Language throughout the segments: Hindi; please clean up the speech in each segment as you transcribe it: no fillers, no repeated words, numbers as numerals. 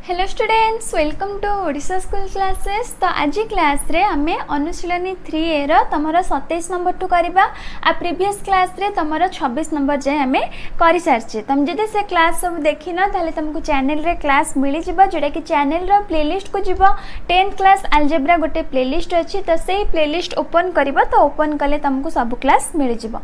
Hello students, welcome to Odisha school classes. तो आज क्लास रे आमे अनुशीलनी 3A रो तमरा 27 नंबर टू करबा। आ प्रीवियस क्लास रे तमरा 26 नंबर जे आमे करि सारछे। तुम जदि से क्लास सब देखिना ताले तुमको चैनल रे क्लास मिली जिबा, जोटा कि चैनल रो प्लेलिस्ट को जिवो 10th क्लास अलजेब्रा गोटे प्लेलिस्ट अछि। तो सेही प्लेलिस्ट ओपन करबा, तो ओपन कले तुमको सब क्लास मिली जिवो।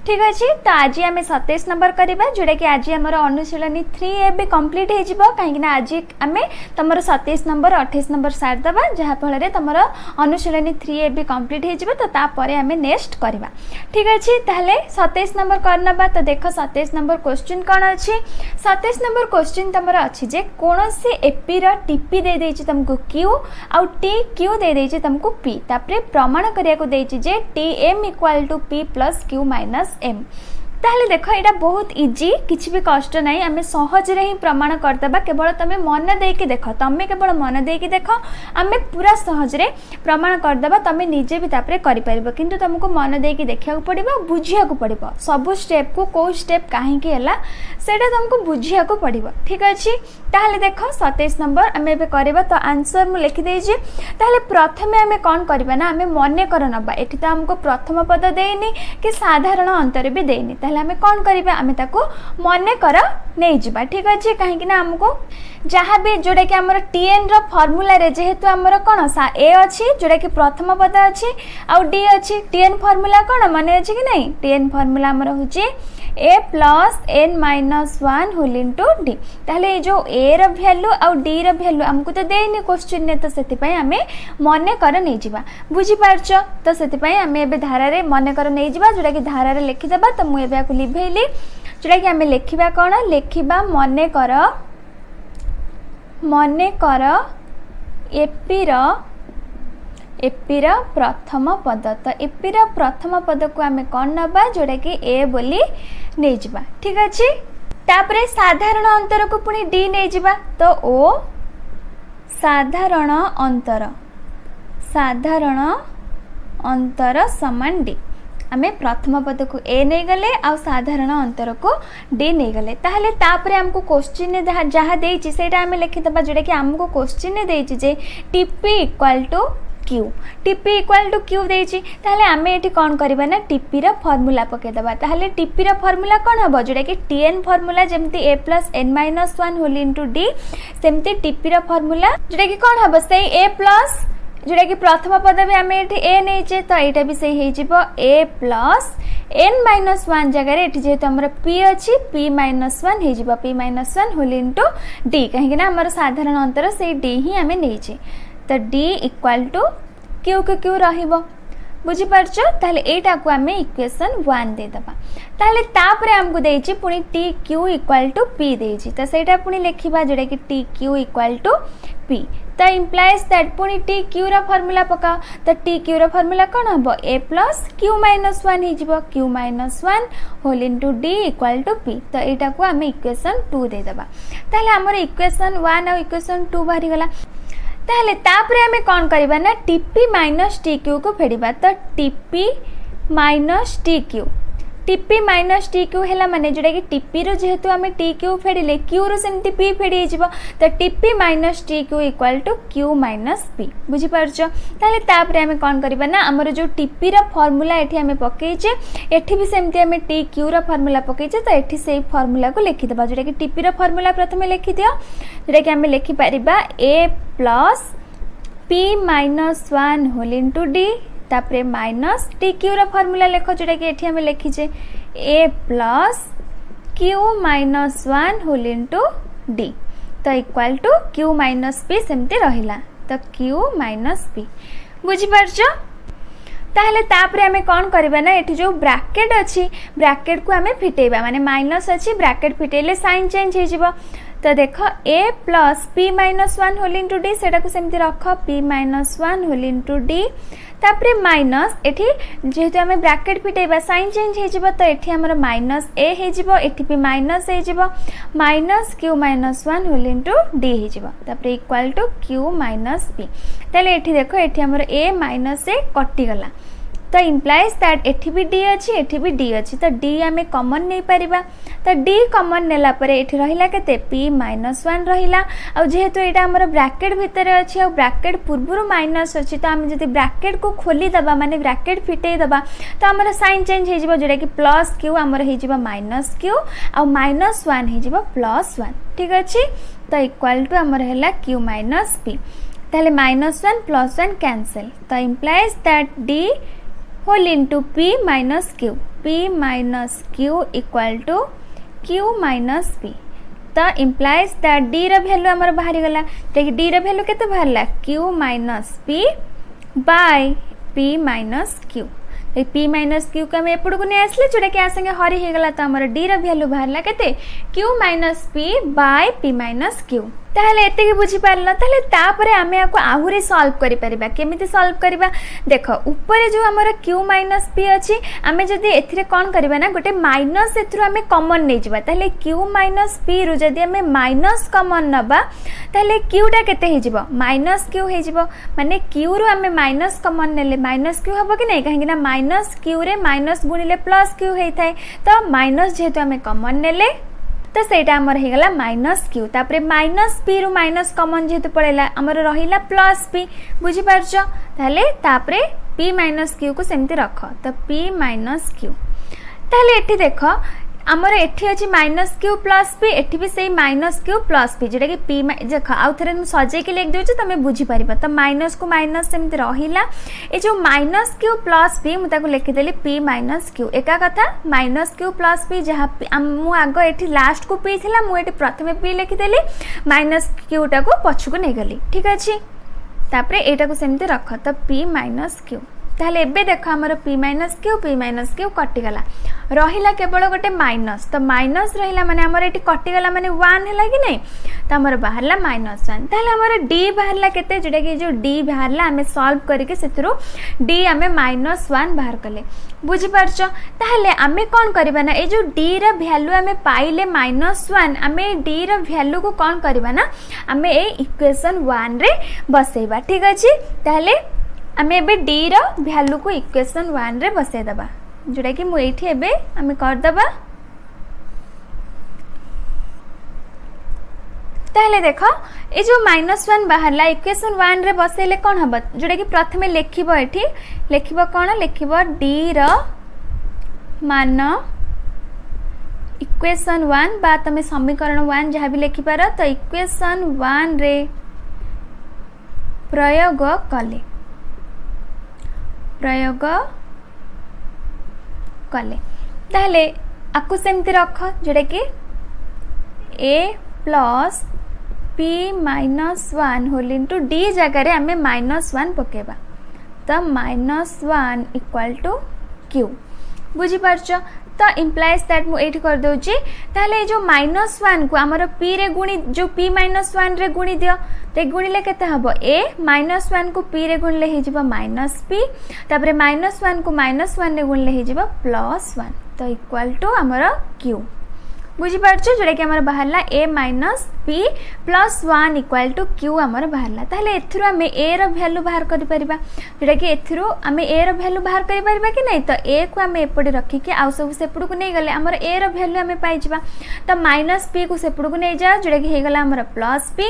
ठीक अछि। तो आज आमे 27 नंबर करबा, जोटा कि आज हमर अनुशीलनी 3A भी कंप्लीट हे जिवो। काहे कि ना आज आमे तमर 27 नंबर 28 नंबर सार दबा, जहा फल तमर अनुशीलनी 3A भी कंप्लीट हो जिवो। तो तापरे आमे नेक्स्ट करबा। ठीक अछि। ताहले 27 नंबर करनबा। तो देखो 27 नंबर क्वेश्चन कोन अछि। 27 नंबर क्वेश्चन तमर अछि जे कोनोसी एपी रो टीपी दे देछि तुमको Q आउ टी Q दे देछि तुमको P। तापरे प्रमाण करिया को देछि जे TM = P + Q - M। ताहले देखो एटा बहुत इजी, किछि भी कष्ट नहीं, आम सहज रे ही प्रमाण करदेबा। केवल तुम मन देकी देख, तुम केवल मन देकी देख, आम पूरा सहज रे प्रमाण करदेबा। तुम निजे भी तापरे करि परिबो, किंतु तुमको मन देकी देखिया को पड़िबो, बुझिया को पड़िबो। सब स्टेप को को स्टेप काहे की हला सेटा तुमको बुझिया को पड़िबो। ठीक अछि। ताहले देखो 27 नंबर आम एबे करबा। तो आंसर मु लिखि देछि। ताहले प्रथमे आम कोन करबा ना, आम मने कर नबा। एठी तो हमको प्रथम पद देइनी कि साधारण अंतर भी देइनी। आमे कौन करिबा, आमे ताको मने कर नै जिबा। ठीक अछि। काहे कि ना हमको जहाँ भी जोड़ा कि हमर TN रो फार्मूला रे जेहेतु हमर कोन सा A अछि, जोड़ा कि प्रथम पद अछि आउ D अछि। TN फार्मूला कोन माने अछि कि नै, TN फार्मूला हमर होछि A + n - 1 whole into D। ताहले जो A रो वैल्यू आउ D रो वैल्यू हमको तो देइनी क्वेश्चन ने, तो सेति पय आमे मने कर नै जिबा। बुझी पारछ। तो सेति पय आमे एबे धारा रे मने कर नै जिबा, जोड़ा कि धारा रे लिखि देबा। तो मु एबे आको लिभेली, जोड़ा कि आमे लिखिबा कोन, लिखिबा मने कर एपी रो प्रथम पद। तो एपी रो प्रथम पद को आमे कोन नबा, जोड़ा कि A बोली नै जिबा। ठीक अछि। तापरे साधारण अंतर को पुनी D नै जिबा। तो O साधारण अंतर समान D। आमे प्रथम पद को A नहीं गले आउ साधारण अंतर को D नहीं गले। ताहले तापरे हमको क्वेश्चन ने जहा देछि सेटा आमे लिखि दबा, जोटा कि हमको क्वेश्चन ने देछि जे TP = Q। TP = Q देछि। ताहले आमे एठी कोन करबा ना, TP रो फार्मूला पके दबा। ताहले TP रो फार्मूला कोन हबो, जोटा कि TN फार्मूला जेमति A + n - 1 whole into D, सेमति TP रो फार्मूला जोटा कि कोन हबो सेही A+ जोटा कि प्रथम पद भी आम ये A नहीं चे। तो यहाँ भी सही हो A + n - 1 जगह एठी जेहेतु हमर P अच्छी P - 1 हो P - 1 होल इनटू D। कहीं हमर साधारण अंतर से D ही आम नहीं चे। तो D = Q को Q रहिबो। बुझी पारछ। ताहले एटा को आमे इक्वेशन 1 दे दबा। ताहले तापरे हमको देछि पुनी TQ = P देछि। तो सेटा पुनी लिखिबा, जोटा कि TQ = P। तो इम्प्लाइज दैट पुनी TQ रो फार्मूला पका। तो TQ रो फार्मूला कोन हबो, A + Q - 1 ही जिवो, Q - 1 whole into D = P। तो एटा को आमे इक्वेशन 2 दे दबा। ताहले हमर इक्वेशन 1 और इक्वेशन 2 बाहरी गला। ताहले तापरे आमे कोन करबा ना, TP - TQ को फेडिबा। तो TP - TQ हैला माने जोटा कि TP रो जेहेतु आमे TQ फेडिले Q रो सेमति P फेडी जिवो। तो TP - TQ = Q - P। बुझी पारछ। ताहले तापरे आमे कोन करबा ना, हमर जो TP रो फार्मूला एठी आमे पकेइचे, एठी भी सेमति आमे TQ रो फार्मूला पकेइचे। तो एठी सेही फार्मूला को लिखि देबा, जोटा कि TP रो फार्मूला प्रथमे लिखि दियो, जोटा कि आमे लिखि परिबा A + P - 1 whole into D। तापरे माइनस TQ रो फार्मूला लिखो, जोटा कि एठी हमें लिखिचे A + Q - 1 whole into D। तो इक्वल टू Q - P सेमते रहिला। तो Q - P। बुझी पारछ। ताहले तापरे हमें कोन करबा ना, एठी जो ब्रैकेट अछि ब्रैकेट को हमें फिटेबा, माने माइनस अछि ब्रैकेट फिटेले साइन चेंज हे जिवो। तो देखो A + P - 1 whole into D, सेटा को सेमति रख P - 1 होल इनटू D। तापरे माइनस एठी जेहेतु हमें ब्रैकेट फिटेबा साइन चेंज हे जिवो। तो एठी हमर -A हे जिवो, एठी भी माइनस हे जिवो, -Q - 1 होल इनटू D हे जिवो। तापरे इक्वल टू Q - P। ताले एठी देखो, एठी हमर A - A कटि गला। तो इम्प्लाइज दैट एठी भी डी अच्छी एठी भी डी अच्छी तो डी आम कॉमन नहीं पारिबा तो डी कॉमन नेला परे एठी रहिला केते p -1 रहिला आ जेहेतु एटा हमर ब्रैकेट भितर अच्छी आ ब्रैकेट पूर्वरु माइनस अच्छी तो आम जदि ब्रैकेट को खोली दबा माने ब्रैकेट फिटई दबा तो हमर साइन चेंज हे जिवो जेटा कि प्लस q हमर हे जिवो माइनस q आ -1 हे जिवो +1 ठीक अच्छी तो इक्वल टू हमर हैला q माइनस p ताले -1 +1 कैंसिल तो implies that d whole into p minus q equal to q minus p तो इम्प्लाइज दैट d रा वैल्यू हमर बाहरी गला तो d रा वैल्यू केते बाहरला q minus p by p minus q p minus q को हम एपड़ को नहीं आसले जोटा कि आसंगे हरी हो गला तो हमर d रा वैल्यू बाहरला केते q minus p by p minus q ताहले एते के बुझी पारला ताहले तापरे आमे आको आहुरे सॉल्व करि परिबा केमिति सॉल्व करिबा देखो ऊपर जो हमर q माइनस p अछि आमे जदी एथिरे कोन करिबा ना गोटे माइनस एथरो आमे कॉमन नै जिबा ताहले q माइनस p रु जदी आमे माइनस कॉमन नबा ताहले q टा केते हे जिवो माइनस q हे जिवो माने q रु आमे माइनस कॉमन नेले माइनस q हबो कि नै काहे कि ना माइनस q रे माइनस गुणिले प्लस q हे थाए तो माइनस जेहेतु आमे कॉमन नेले तो सेटा हमर हे गला माइनस q तापरे माइनस p रु माइनस कॉमन जेहेतु पड़ेला हमर रहिला प्लस p बुझी पारछो ताले तापरे p माइनस q को सेमति रख तो p माइनस q ताले एठी देखो हमर एठी अछि माइनस q प्लस p एठी भी सेही माइनस q प्लस p जेटा कि p देखो आउ थरे हम सजे के लिख देउछ तमे बुझी परिबा तो माइनस को माइनस सेमति रहिला ए जो माइनस q प्लस p मु ताको लिखि देली p माइनस q एका कथा माइनस q प्लस p जहा मु आगो एठी लास्ट को p थिला मु एठी प्रथमे p लिखि देली माइनस q टा को पछु को नै गली ठीक अछि तापरे एटा को सेमति रख तो p माइनस q ताहले एबे देखो हमर p माइनस q कटि गला रहिला केवल गोटे माइनस तो माइनस रहिला माने हमर एटी कटि गला माने 1 हैला कि नै तो हमर बाहरला -1 ताहले हमर d बाहरला केते जेटा कि जो d बाहरला हमें सॉल्व करके सेतरो d हमें -1 बाहर कले बुझी परछो ताहले हमें कोन करबा ना ए जो d रा वैल्यू हमें पाइले -1 हमें d रा वैल्यू को कोन करबा ना हमें ए इक्वेशन 1 रे बसेबा ठीक अछि ताहले आमे एबे d रा वैल्यू को इक्वेशन 1 रे बसे दबा जोटा कि मु एठी एबे आमे कर दबा ताहले देखो ए जो -1 बाहरला इक्वेशन 1 रे बसेले कोन हबो जोटा कि प्रथमे लेखिबो एठी लेखिबो कोन लेखिबो d रा मान इक्वेशन 1 बा तमे समीकरण 1 जहा भी लेखि पारो तो इक्वेशन 1 रे प्रयोग कले ताहले आकु सेमति रख जोटा कि a plus p -1 whole into d जगह रे हमें -1 पकेबा तो -1 इक्वल टू q बुझी परछो तो इम्प्लाइज दैट मु एठी कर दोची ताले जो -1 को हमर p रे गुणी जो p -1 रे गुणी दियो ते गुणिले केते हबो a -1 को p रे गुणले हे जिवो -p तापरे -1 को -1 रे गुणले हे जिवो +1 तो इक्वल टू हमर q बुझी परछो जोटा कि हमर बाहरला a -p +1 equal to q हमर बाहरला ताले एथरो हमें a रो वैल्यू बाहर करि परिबा जोटा कि एथरो हमें a रो वैल्यू बाहर करि परिबा कि नै तो a को हमें एपडे रखि के आउ सब सेपड को नै गले हमर a रो वैल्यू हमें पाइ जिबा तो -p को सेपड को नै जा जोटा कि हे गला हमर +p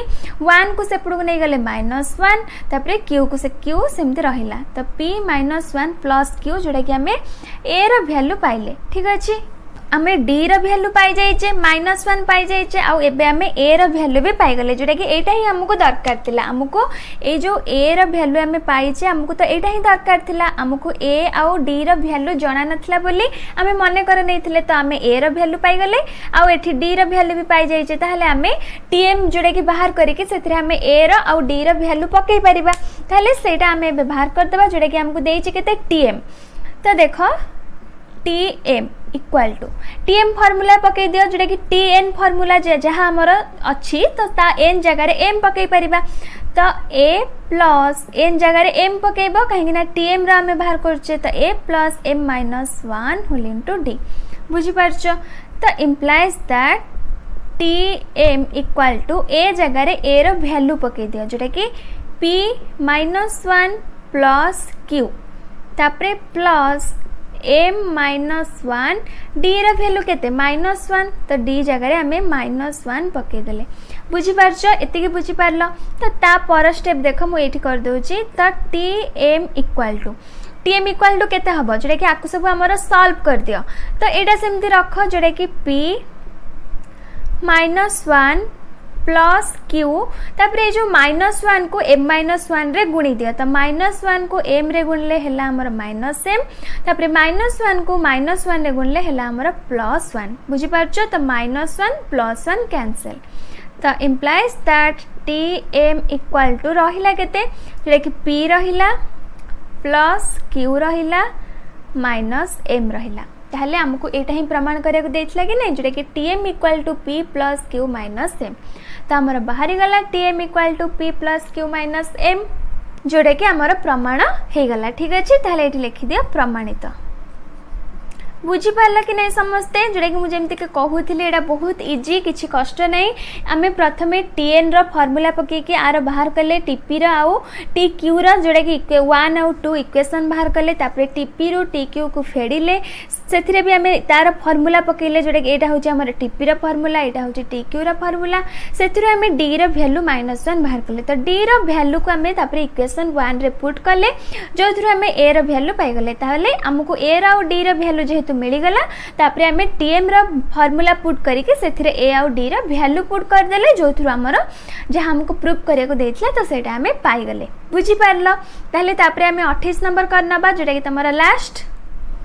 1 को सेपड को नै गले -1 तापरे q को से q सेमते रहिला तो p -1 +q जोटा कि हमें a रो वैल्यू पाइले ठीक अछि आमे d रा वैल्यू पाई जाइचे -1 पाई जाइचे आ एबे आमे a रा वैल्यू भी पाई गले जोटा कि एटा ही हमको दरकार थिला हमको ए जो a रा वैल्यू आमे पाइचे हमको तो एटा ही दरकार थिला हमको a आ d रा वैल्यू जणा नथला बोली आमे मने कर नैथिले तो आमे a रा वैल्यू पाई गले आ एठी d रा वैल्यू भी पाई जाइचे ताहले आमे tm जोटा कि बाहर करके सेथरे आमे a रा आ d रा वैल्यू पकई परिबा ताहले सेटा आमे व्यवहार कर देबा जोटा कि हमको देइचे केते tm तो देखो tm equal to tm formula पकई दियो जोटा कि tn फार्मूला जहाँ हमर अच्छी तो ता n जगह रे m पकई परिबा तो a प्लस n जगह रे m पकईबो काहे ना tm रा हमें बाहर करछे तो a plus m -1 whole into d बुझी परछो तो implies that tm equal to a जगह रे a रो वैल्यू पकई दियो जोटा कि p -1 प्लस q तापरे प्लस m -1 d रो वैल्यू केते -1 तो d जगह आम -1 पकईदे बुझीपारच एति बुझीपार तो ता पर स्टेप देख मुझे कर दूची तो tm इक्वाल टू केते हम जोटा कि आपको सब आम सॉल्व कर दियो तो यहाँ सेमती रख जोटा कि p -1 प्लस क्यू तापर जो -1 को m -1 रे गुणी दिया तो -1 को m रे गुणले हैला हमर -m तापर -1 को -1 रे गुणले हैला हमर +1 बुझी पारछो तो -1 +1 कैंसिल तो implies that tm equal to रहिला केते जेटा कि p रहिला प्लस q रहिला माइनस m रहिला ताहले हमको एटा ही प्रमाण करिया देइछला कि नै जेटा कि tm equal to p plus q minus m तो हमर बाहरी गला tm equal to p plus q minus m जोटा कि हमर प्रमाण हे गला ठीक अछि ताहले एठी लिखि दियो प्रमाणित बुझी पारला कि नहीं समस्ते जोटा कि मुझे एमती कहूली एटा बहुत इजी किछि कष्ट नहीं आमे प्रथमे tn रो फार्मूला पकेकी आर बाहर कले tp रो आउ tq रो जोटा कि 1 आउ 2 इक्वेशन बाहर कले तापर tp रो tq को फेडिले सेथिरे भी आमे तार फार्मूला पकेले जोटा कि एटा होची हमर tp रो फार्मूला एटा होची tq रो फार्मूला सेथिरे आमे d रो वैल्यू -1 बाहर कले तो d रो वैल्यू को आमे तापर इक्वेशन 1 रे पुट कले जो थ्रू आमे a रो वैल्यू पाई गले ताहले हमको a रो d रो वैल्यू जेहेतु मिलगला तापर आमे tm रो फार्मूला पुट करिके सेथिरे a आउ d रो वैल्यू पुट कर देले जो थ्रू हमर जे हमको प्रूफ करिया को देथिला तो सेटा आमे पाई गले बुझी पारलो ताहले तापर आमे 28 नंबर करनबा जेटा कि तमरा लास्ट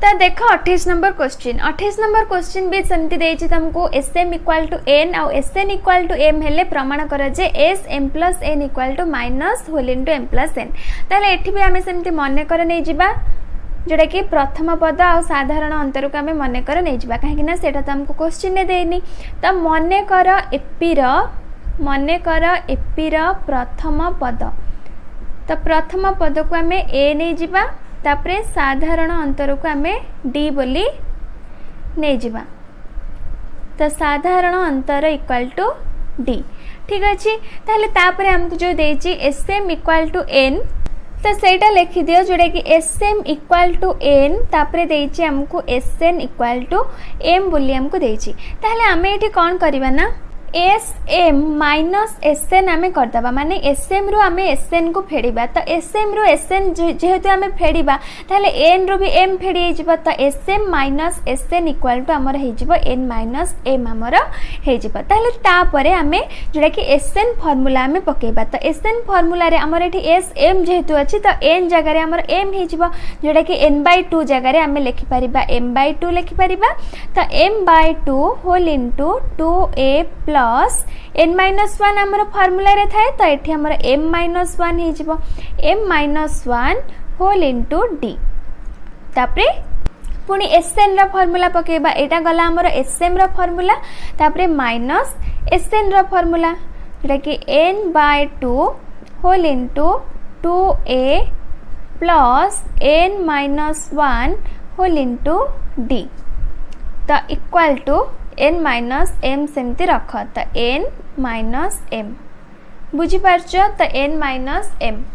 तो देख 28 नंबर क्वेश्चन भी सेमती देछि तुमको sm इक्वल टू n और sn इक्वल टू m हेले प्रमाण कर जे s m plus n equal to minus whole into m plus n ताले एठी भी आमे सेमती मने कर नै जिबा जोटा कि प्रथम पद और साधारण अंतर को आमे मने कर नै जिबा काहे कि ना सेटा त हमको क्वेश्चन ने देनी तो मने कर एपी रो प्रथम पद तो प्रथम पद को आमे a नै जिबा तापरे साधारण अंतर को आमे d बोली नै जिबा तो साधारण अंतर इक्वल टू d ठीक अछि ताले तापरे हमको जो देछि sm इक्वल टू n तो सेटा लिखि दियो जोटा कि sm इक्वल टू n तापरे देछि हमको sn इक्वल टू m बोली हमको देछि ताले हमें एठी कोन करबा ना sm माइनस sn आमे करदबा माने sm रो आमे sn को फेडिबा तो sm रो sn जेहेतु आमे फेडिबा ताले n रो भी m फेडी जिबा तो sm minus sn equal to हमर हे जिबो n माइनस m हमर हे जिबा ताले ता परे आमे जेटा कि sn फार्मूला आमे पकेबा तो sn फार्मूला रे हमर एठी sm जेहेतु अछि तो n जगह रे हमर m हे जिबो जेटा कि n/2 जगह रे आमे लिखि परिबा m/2 लिखि परिबा तो m/2 whole into 2a plus n-1 हमर फार्मूला रे थाए तो एठी हमर m-1 हे जिवो m-1 होल इनटू d तापरे पुनी sn रा फार्मूला पकेबा एटा गला हमर sm रा फार्मूला तापरे माइनस sn रा फार्मूला जेटा कि n/2 whole into 2a plus n-1 whole into d तो equal to n minus m सेमती रख तो n माइनस m बुझी पारछ तो n माइनस m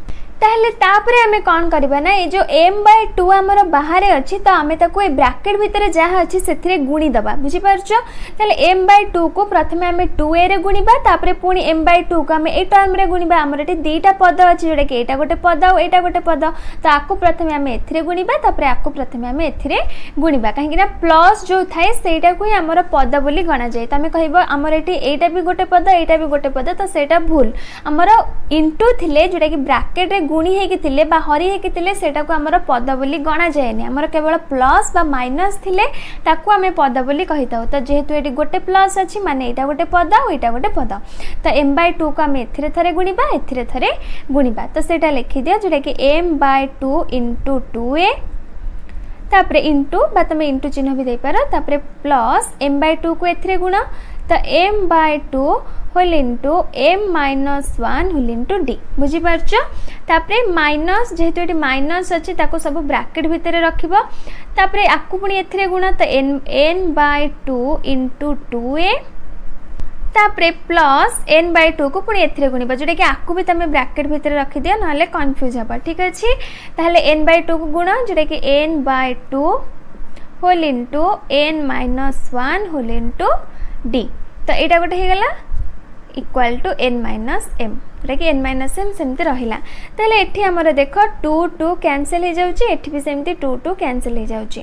ताहले तापरे हमें कौन करबा ना ये जो m/2 हमर बाहर अछि तो हमें ताको ए ब्रैकेट भीतर जहा अछि सेथरे गुणी दबा बुझी पारछ ताले m/2 को प्रथमे हमें 2a रे गुणीबा तापरे पुनी m/2 को हमें ए टर्म रे गुणीबा हमर एटी दीटा पद अछि जेटा कि एटा गोटे पद और एटा गोटे पद तो आको प्रथमे हमें एथिरे गुणीबा तापरे आको प्रथमे हमें एथिरे गुणीबा काहे कि ना प्लस जो थाए सेटा को ही हमर पद बोली गणा जाय त हमें कहबो हमर एटी एटा भी गोटे पद एटा भी गोटे पद तो सेटा भूल हमर इनटू थिले जेटा कि ब्रैकेट रे गुणी हेकि थिले बा हरि हेकि थिले सेटा को हमर पद बोली गणा जायनी हमर केवल प्लस बा माइनस थिले ताको हमें पद बोली कहिताउ तो जेहेतु एटी गोटे प्लस अछि माने एटा गोटे पद और एटा गोटे पद तो m/2 को हमें एथिरे थरे गुणीबा एथिरे थरे गुणीबा तो सेटा लिखि दिया जेटा कि m/2 * 2a तापरे इनटू बा तमे इनटू चिन्ह भी दे पारो तापरे प्लस m/2 को एथिरे गुण तो m/2 whole into m-1 whole into d बुझी पारछ तापरे माइनस जेहेतु एटी माइनस अछि ताको सब ब्रैकेट भीतर रखिबो तापरे आकु पुनी एथिरे गुण तो n/2 * 2a तापरे प्लस n बाय 2 को पुणी एथिरे गुणिबा जोटा कि आकु भी तुम ब्रैकेट भितर रखि दियो नहले कंफ्यूज हबा ठीक अछि ताहले n बाय 2 को गुण जोटा कि n by 2 whole into n minus 1 whole into d तो एटा गोटे हे गला equal to n minus m जोटा कि n माइनस m सेमती रहिला ताले एठी हमर देख 2 2 कैंसिल हो जाउची एठी भी सेमती 2 2 कैंसिल हो जाउची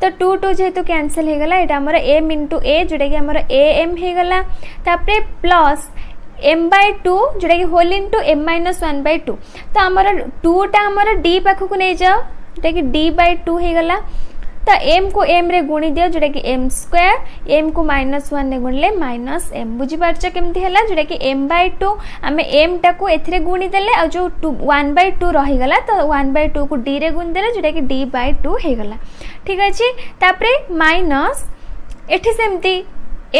तो 2 2 जेहेतु कैंसिल हो गला एटा हमर m इनटू a जोटा कि हमर am हे गला तापरे प्लस m बाय 2 जोटा कि whole into m minus 1 by 2 तो हमर 2 टा हमर d पाखु नै जाओ जोटा कि d बाय 2 हे गला तो m को m रे गुणी दियो जोटा कि m स्क्वायर m को माइनस 1 ने गुणले माइनस m बुझी पारछ केमती हला जोटा कि m बाय 2 आमे m टा को एथरे गुणी देले आ जो 1 बाय 2 रही गला तो 1 बाय 2 को d रे गुणी देले जोटा कि d बाय 2 हे गला ठीक अछि तापरे माइनस एठी सेमती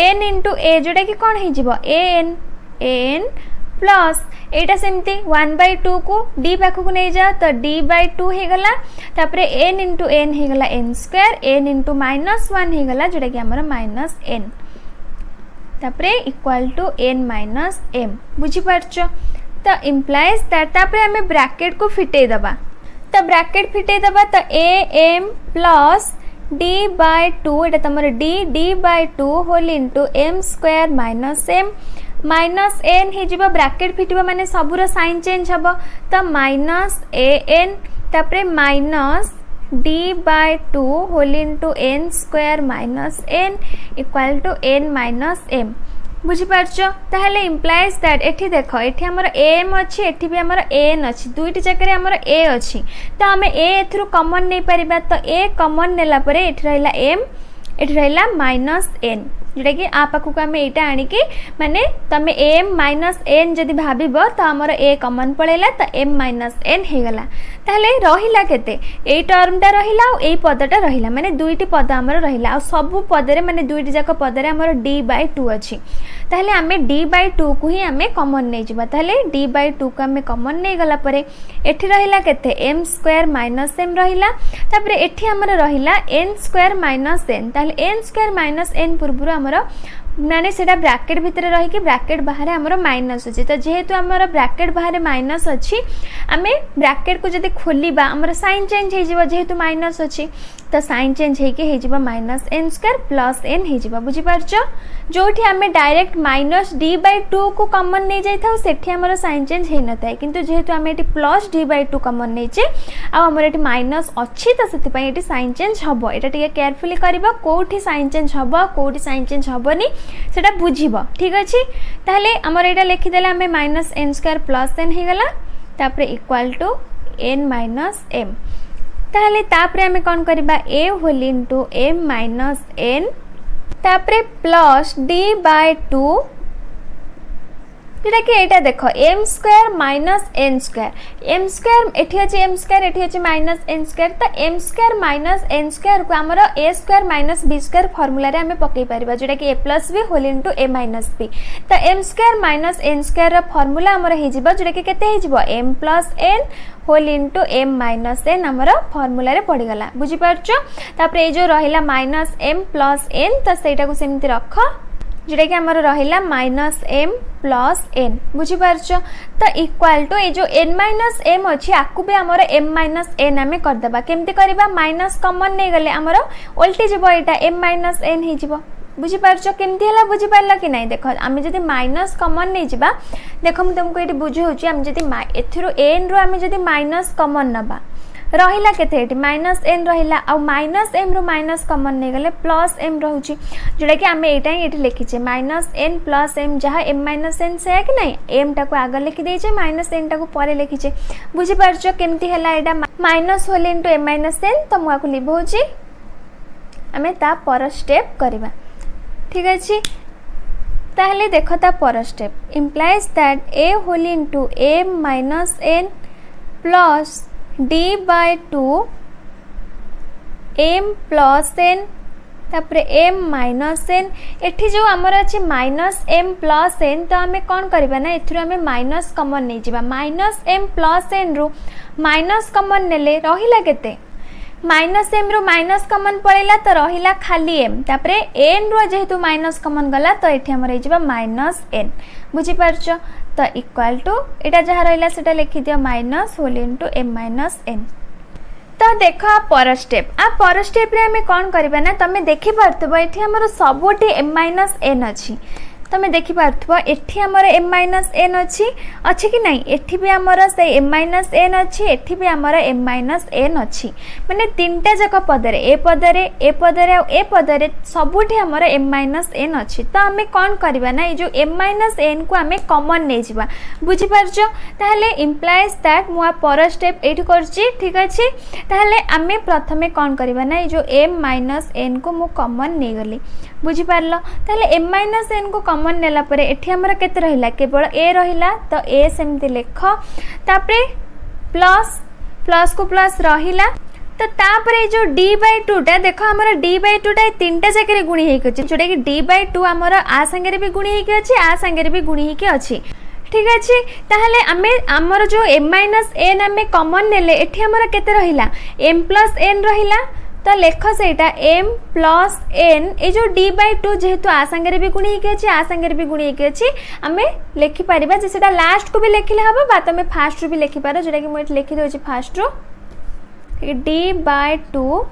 n इनटू a जोटा कि कोन हे जिवो an प्लस एटा सेमती 1 बाय 2 को d पाखु को नै जा तो d बाय 2 हे गला तापरे n इनटू n हे गला n square n into minus 1 हे गला जोटा कि हमर माइनस n तापरे equal to n minus m बुझी पारछो तो इंप्लाइज दैट तापरे हमें ब्रैकेट को फिटे दबा तो ब्रैकेट फिटे दबा तो a m plus d bye 2 एटा तमर d bye 2 whole into m square minus m minus n हे जिबा ब्रैकेट फिटिबा माने सबुर साइन चेंज हबो तो माइनस an तापरे minus d bye 2 whole into n square minus n equal to n minus m बुझी पारछो ताहले इंप्लाइज दैट एठी देखो एठी हमर am अछि एठी भी हमर n अछि दुईटी जगह रे हमर a अछि तो हमें a एथरु कॉमन नै परिबा तो a कॉमन नेला परे एठी रहला m एठी रहला माइनस n जोटा कि आ पाखु को आम एटा आनिकी माने तमे m माइनस n जदि भाबिबो तो हमर a कॉमन पळेला तो m माइनस n हे गला ताहले रहिला केते ए टर्मटा रहिला और ए पदटा रहिला माने दुईटी पद हमर रहिला और सब पदरे माने दुईटी जाक पदरे हमर d बाय 2 अछि ताहले आमे d बाय 2 को ही आमे कॉमन नै जिबा ताहले d बाय 2 को आमे कॉमन नै गला परे एठी रहिला केते m स्क्वायर माइनस m रहिला तापरे एठी हमर रहिला n स्क्वायर माइनस n ताहले n स्क्वायर माइनस n पूर्वरु हमर माने सेटा ब्रैकेट भितर रही कि ब्रैकेट बाहर हमर माइनस अछि तो जेहेतु हमर ब्रैकेट बाहर माइनस अछि आमे ब्रैकेट को जदि खोलिबा हमर साइन चेंज हे जिवो जेहेतु माइनस अछि तो साइन चेंज हे के हे जिवो minus n square plus n हे जिवो बुझी पारछो जोठी आमे डायरेक्ट माइनस d बाय 2 को कॉमन नै जाई थाउ सेठी हमर साइन चेंज हे नथाय किंतु जेहेतु आमे एटी प्लस d बाय 2 कॉमन नै जे आ हमर एटी माइनस अछि तो सेति पय एटी साइन चेंज हबो एटा टिके केयरफुली करबा कोठी साइन चेंज हबो कोठी साइन चेंज हबोनी सेटा बुझिबो ठीक अछि ताहले हमर एटा लिखि देला हमें minus n square plus n हे गला तापरे equal to n minus m ताहले तापरे हमें कोन करबा a whole into m minus n तापरे प्लस d बाय 2 जेटा कि एटा देखो m square minus n square एठी अछि m स्क्वायर एठी अछि माइनस n स्क्वायर तो m square minus n square को हमर a square minus b square formula रे हमें पकई परिबा जेटा कि a plus b whole into a minus b तो m square minus n square रा फार्मूला हमर हे जिवो जेटा कि केते हे जिवो m plus n whole into m minus n हमर फार्मूला रे पड़ी गला बुझी पारछो तापरे ए जो रहिला माइनस m प्लस n तो सेटा को सेमति रखो जेटा कि हमर रहिला माइनस m प्लस n बुझी पारछो तो इक्वल टू ए जो n माइनस m अछि आकु भी हमर m माइनस n हमें कर देबा केमति करबा माइनस कॉमन नै गले हमर उल्टी जिवो एटा m माइनस n हे जिवो बुझी पारछो केमति हला बुझी पारला कि नै देखो आमे जदी माइनस कॉमन नै जिबा देखो हम तुमको एटी बुझौची हम जदी एथिरो n रो आमे जदी माइनस कॉमन नबा रहिला केते एटी माइनस n रहिला आ माइनस m रो माइनस कॉमन नै गले प्लस m रहउची जेडा कि हमें एटा ही एटी लिखिचे माइनस n प्लस m जहा m माइनस n से है कि नै m टा को आगे लिखि देचे माइनस n टा को परे लिखिचे बुझी पारछो केमति हला एटा minus whole into m minus n तो मुआ को लिखौची हमें ता पर स्टेप करबा ठीक अछि ताहले देखो ता पर step implies that a whole into m minus n plus d bye 2 m plus n तापरे m माइनस n एठी जो हमर अछि माइनस m प्लस n तो हमें कोन करबा ना एथरो हमें माइनस कॉमन नै जिबा माइनस m प्लस n रो माइनस कॉमन नेले रहिला केते माइनस एम रु माइनस कमन पड़ेगा तो रहिला खाली एम तापरे एन रु जेहेतु माइनस कमन गला तो ये आमर हो माइनस एन बुझीपारच तो इक्वाल टू यहाँ जहाँ रहा से लिखि दियो minus whole into m minus n. तो देख आ पर स्टेप रे आमे कौन करबा ना तुम देखि पारथबो एठी हमर सबोटी एम माइनस एन अछि तुम देखि पारथबो एठी हमर एम माइनस एन अछि कि नहीं एठी भी हमर से एम माइनस एन अछि एठी भी हमर एम माइनस एन अछि माने तीनटा जक पदरे ए पदरे ए पदरे आ ए पदरे सबुठी हमर एम माइनस एन अछि तो आमे कौन करबा ना ए जो एम माइनस एन को आमे कॉमन नै जिबा बुझि पारछो ताहले इंप्लाइज दैट मुआ पर स्टेप एठी करछि ठीक अछि ताहले आमे प्रथमे कौन करबा ना ए जो एम माइनस एन को मु कॉमन नै गली बुझि पारलो ताहले एम माइनस एन को कॉमन नेला परे एठी हमरा केते रहिला केवल ए रहिला तो ए सेमति लेख तापरे प्लस प्लस को प्लस रहिला तो तापरे जो d/2 टा देखो हमरा d/2 टा तीनटा जगह गुणी हेक अछि जोटा कि d/2 हमरा आ संगे भी गुणी हेक अछि आ संगे भी गुणी हेक अछि ठीक अछि ताहले आमे हमर जो m - n आमे कॉमन नेले एठी हमरा केते रहिला m + n रहिला तो लेख से m प्लस n ये जो d/2 जेहेतु आ संगे भी गुणी के अछि आ संगे भी गुणी के अछि आमे लिखि परिबा जे सेटा लास्ट को भी लिखिले हबो बा तमे फास्ट रो भी लिखि पारो जेटा कि म एट लिखि दोछि फास्ट रो d/2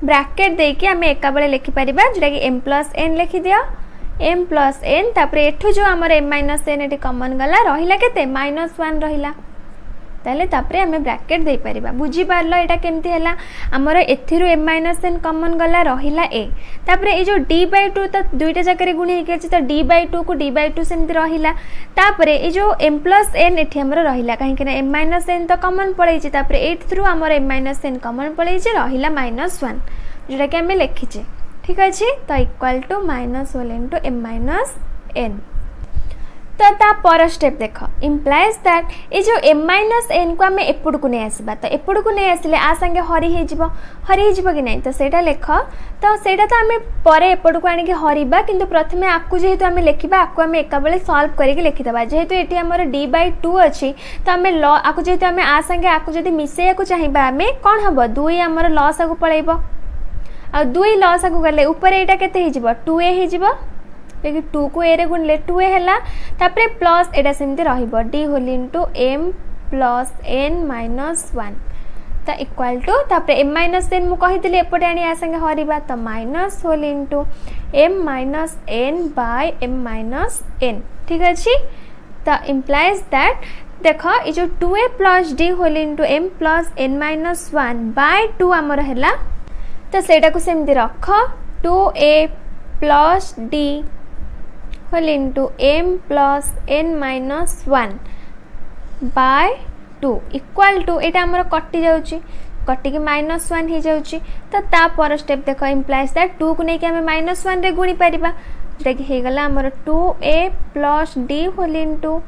ब्रैकेट दे के आमे एका बेले लिखि परिबा जेटा कि m + n लिखि दियो m + n तापरे एठु जो हमर m - n एटी कॉमन गला रहिला केते -1 रहिला ताले तापरे हमें ब्रैकेट दे परिबा बुझी पारलो एटा केमती हला हमर एथिरु m - n कॉमन गला रहिला a तापरे ए जो d/2 त दुईटा जगह गुणी हेके अछि त d/2 को d/2 सेमती रहिला तापरे ए जो m + n एठी हमर रहिला काहे कि m - n त कॉमन पळै छि तापरे 8 थ्रू हमर m - n कॉमन पळै छि रहिला -1 जेटा कि हमें लिखि छि ठीक अछि तो equal to minus whole into m - n तो ता पर स्टेप देख इंप्लाइज दैट ये जो m - n को आमे एपड़ को नै आसीबा तो एपड़ को नै आसिले आ संगे हरि हे जिवो कि नै तो सेटा लेख तो सेटा तो आमे परे एपड़ को आनी के हरिबा किंतु प्रथमे आकु जेहेतु आमे लेखिबा आकु आमे एका बेले सॉल्व करि के लिखि दबा जेहेतु एटी हमर d/2 अछि तो आमे ल आकु जेहेतु आमे आ संगे आकु जदी मिसेया को चाहिबा आमे कोन हबो 2 हमर लॉस आकु पळैबो आ 2 लॉस आकु गले ऊपर एटा केते हे जिवो 2a हे जिवो लेकिन 2 को ए रे गुणले 2a हैला तापरे प्लस एटा सेमते रहिबो d whole into m + n - 1 त इक्वल टू तापरे m - n मु कहितले एपटे आनी आ संगे हरिबा त minus whole into m - n by m - n ठीक अछि त इंप्लाइज दैट देखो ए जो 2a + d whole into m + n - 1 by 2 हमर हैला त सेटा को सेमते रख 2a + d whole into m + n - 1 by 2 equal to एटा हमर कटि जाउची कटि के -1 हे जाउची तो ता पर स्टेप देखो इंप्लाइज दैट 2 को नै कि हमें -1 रे गुणी परिबा जेटा कि हे गला हमर 2a + d whole into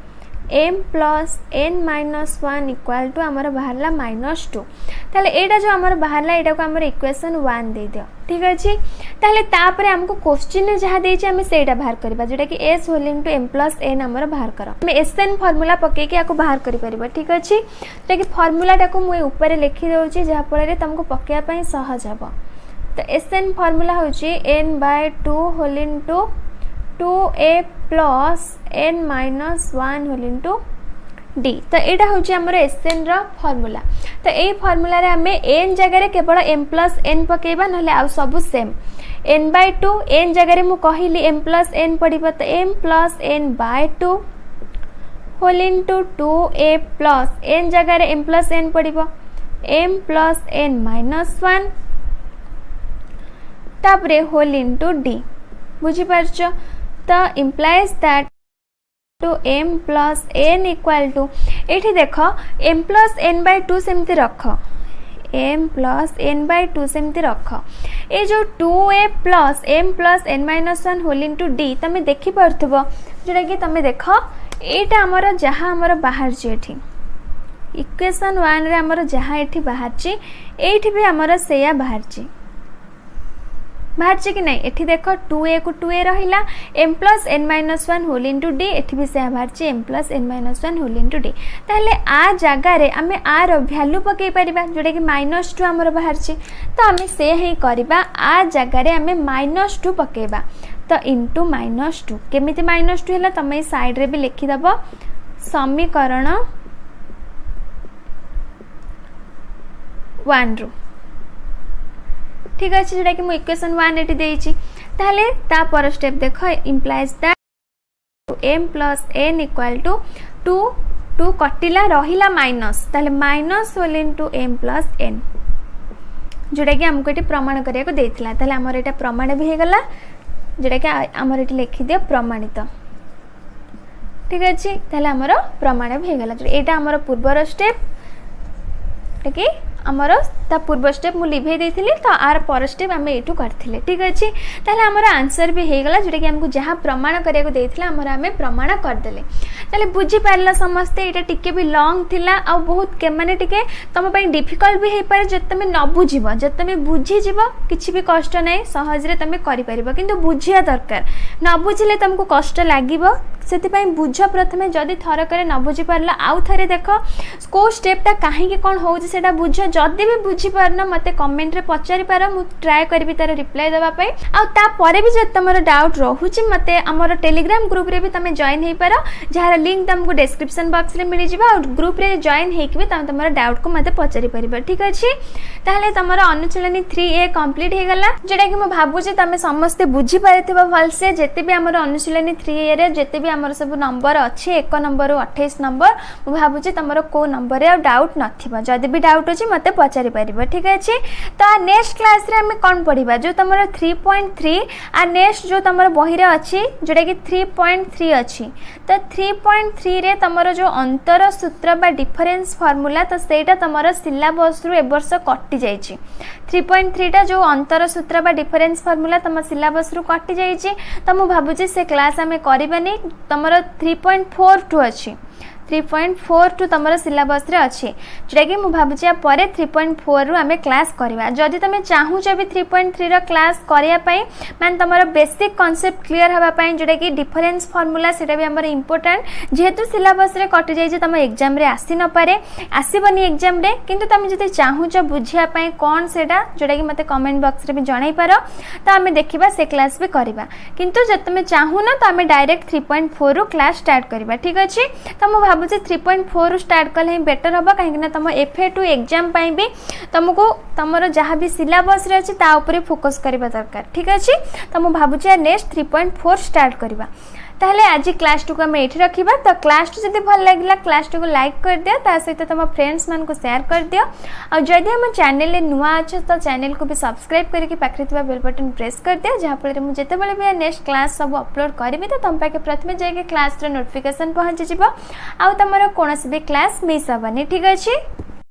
m + n - 1 equal to हमर बाहरला -2 ताले एटा जो हमर बाहरला एटा को हमर इक्वेशन 1 दे दियो ठीक अछि ताले तापरे हमको क्वेश्चन ने जहा देछि हमें सेटा बाहर करबा जेटा कि s whole into m + n हमर बाहर करो हमें sn फार्मूला पके के याको बाहर करि परबा ठीक अछि जेटा कि फार्मूला टाको मु ऊपर लिखि दोछि जहा पळे तुमको पकेया पई सहज हबो तो sn फार्मूला होछि n/2 whole into 2a + n - 1 whole into d तो एटा होछि हमर sn रा फार्मूला तो ए फार्मूला रे हमें n जगह रे केवल m + n पकेबा नले आ सब सेम n/2 n जगह रे मु कहिली m + n पडिबा तो m + n/2 whole into 2a + n जगह रे m + n पडिबा m + n - 1 तापरे होल इनटू d बुझी पारछो तो implies that two m + n equal to एठी देखो m + n/2 सेमती रख m + n/2 सेमती रख ए जो 2a + m + n - 1 whole into d तमे देखि परथबो जेटा कि तमे देखो एटा हमर जहां हमर बाहर जे एठी इक्वेशन 1 रे हमर जहां एठी बाहर ची एठी भी हमर सेया बाहर ची बाहर कि नहीं एठी देख 2a को 2a रहिला m plus n minus 1 whole into d एठी भी से बाहर m plus n minus 1 whole into d ताहले आ जगह रे आमे आ रो वैल्यू पकई परिबा जोटा कि -2 हमर बाहर तो आमे से ही करबा आ जगह रे आमे -2 पकेबा तो इंटू -2 केमिति -2 हैला तमे साइड रे भी लिखि दबो समीकरण 1 रू ठीक अच्छे जोटा कि मुझे इक्वेशन 1 एटी देइछि ताहले ता पर स्टेप देख implies that m plus n equal to 2 कटिला रहिला माइनस ताहले minus whole into m plus n जोटा कि हमको ये प्रमाण करिया को देथिला ताहले हमर एटा प्रमाण भी हे गला जोटा कि हमर एटी लिखि दियो प्रमाणित ठीक अच्छे ताहले हमर प्रमाण भी हे गला एटा हमर पूर्वर स्टेप कि आमर ता पूर्व स्टेप मुझे लिभे देथिली तो आर पर स्टेप आम यू करथिले ठीक अच्छे ताहले आमर आंसर भी हो गला जोटा कि हमको जहाँ प्रमाण करिया को देथिला आमर आमे प्रमाण करदेले ताहले बुझी पारला समस्ते एटा टिके भी लॉन्ग थिला आ बहुत के माने टिके तम पई डिफिकल्ट भी हे पारे जत तमे न बुझिबो जत तमे बुझी जिवो किछि भी कष्ट नै सहज रे तमे करि परिबो किंतु बुझिया दरकार न बुझिले तुमको कष्ट लागिबो से बुझ प्रथमे जदि थरक न बुझी पारला आउ थे देख को स्टेपटा कहीं कौन हो बुझ जदि भी बुझी पारन मत कमेंट रे पचारि पार मु ट्राए करी तार रिप्लाई देवाई आपर भी जब तुम डाउट रोचे मत आमर टेलीग्राम ग्रुप रे भी तुम जॉइन हो पार जार लिंक तुमको डिस्क्रिप्शन बॉक्स रे मिल जाए और ग्रुप रे जॉइन होकि तुम डाउट को मत पचारि पार ठीक अच्छे ताहले तुम अनुचलनी 3A कंप्लीट हो गला जोटा कि भावुचे तुम समस्ते बुझी पारि भलसे जिते भी आम अनुशीलनी 3A रे जिते भी आमर सब नंबर अच्छे 1 नंबर 28 नंबर मुझे भावुचे तुम को नंबर डाउट नथिबा जदि भी डाउट अच्छी मत पचारि पारिबो ठीक अच्छे तो नेक्स्ट क्लास रे हमें कौन पढ़ा जो तुम 3.3 आ नेक्स्ट जो तुम बही रे अच्छी जोटा कि 3.3 अच्छी तो 3.3 रे तुम जो अंतर सूत्र बा डिफरेंस फार्मूला तो सेटा तुम सिलेबस रु ए वर्ष कटि जाइछि 3.3 टा जो अंतर सूत्र बा डिफरेंस फार्मूला तुम सिलेबस रु कटि जाइछि तो मु भाबुछि से क्लास हमें करबानी तुम 3.42 अच्छी 3.42 तुम सिलेबस रे अच्छे जोटा कि मुझे भावुची पर 3.4 रु आमे क्लास करवा जदि तुम चाहूच भी 3.3 रो क्लास करने मान तुम बेसिक कॉन्सेप्ट क्लियर होगापाई जोटा कि डिफरेंस फार्मूला सेटा भी आमर इंपोर्टेंट जेहेतु सिलेबस रे कटि जाइए तुम एग्जाम रे आसी न पारे आसबनी एग्जाम रे किंतु तुम जदि चाहूच बुझापी कौन सेटा जोटा कि मत कमेंट बॉक्स रे भी जणाई पार तो आम देखा से क्लास भी करवा किंतु जब तुम चाहून तो आम डायरेक्ट 3.4 रु क्लास स्टार्ट करवा ठीक अच्छे तो मुझे भावुचे 3.4 स्टार्ट कले बेटर हम कहीं तुम FA2 एग्जाम भी तुमको तुम जहाँ भी सिलेबस रे अच्छी ता उपरे फोकस करवा दरकार ठीक अच्छे तो मुझे भावुचे नेक्स्ट 3.4 स्टार्ट करवा ताहले आज क्लास टू को आम ये रखा तो क्लास टू जब भल लगे क्लास टू को लाइक कर दियो ता सहित तुम फ्रेंड्स मान को शेयर कर दियो और जदि हम चैनल नुआ अच्छे तो चैनल को भी सब्सक्राइब करके पाखे बेल बटन प्रेस कर दियो जहाँफल मुझे जितेबाला भी नेक्स्ट क्लास सब अपलोड करी तो तुम पाखे प्रथम जाके क्लास नोटिफिकेशन पहुँची जाव आउ तुम कौन भी क्लास मिस हेनी ठीक अच्छे।